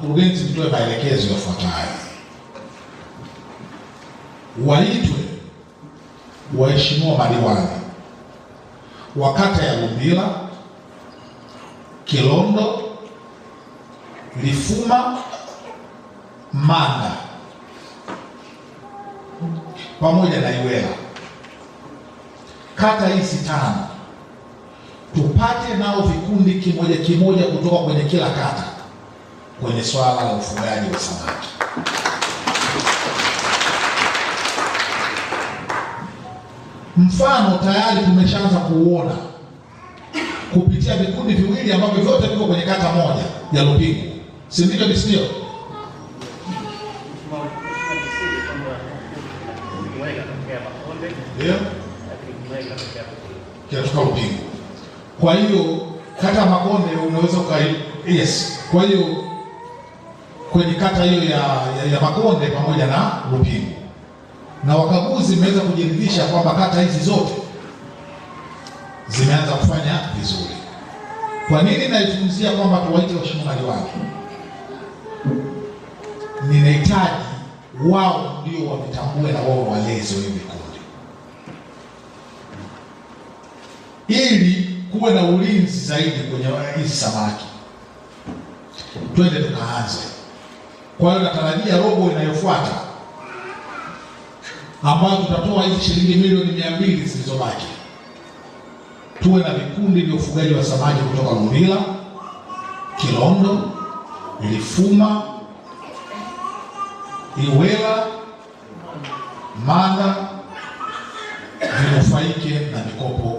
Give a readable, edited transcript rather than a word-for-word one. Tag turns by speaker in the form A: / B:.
A: mkurugenzi mtoe maelekezo yafuatayo. Waitwe waheshimiwa madiwani wa kata ya Lumbila, Kilondo, Lifuma, Manda pamoja na Iwela. Kata hizi 5 tupate nao vikundi kimoja kimoja kutoka kwenye kila kata kwenye swala la ufugaji wa samaki. Mfano tayari tumeshaanza kuuona kupitia vikundi viwili ambavyo vyote viko kwenye kata moja ya Lupingu. Si ndivyo bisio? Ndio. Kinatoka Lupingu. Kwa hiyo kata Makonde unaweza yes. Kwa hiyo kwenye kata hiyo ya Makonde pamoja na Lupingu. Na wakaguzi mmeweza kujiridhisha kwamba kata hizi zote zimeanza kufanya vizuri. Kwa nini naizungumzia kwamba tuwaite waheshimiwa madiwani? Ninahitaji wao ndio wavitambue na wao waleze hivi vikundi, ili kuwe na ulinzi zaidi kwenye hizi samaki. Twende tukaanze. Kwa hiyo natarajia robo inayofuata ambayo tutatoa hizi shilingi milioni 200 zilizobaki, tuwe na vikundi vya ufugaji wa samaki kutoka Lumbila, Kilondo, Lifuma, Iwela, Manda, vinufaike na mikopo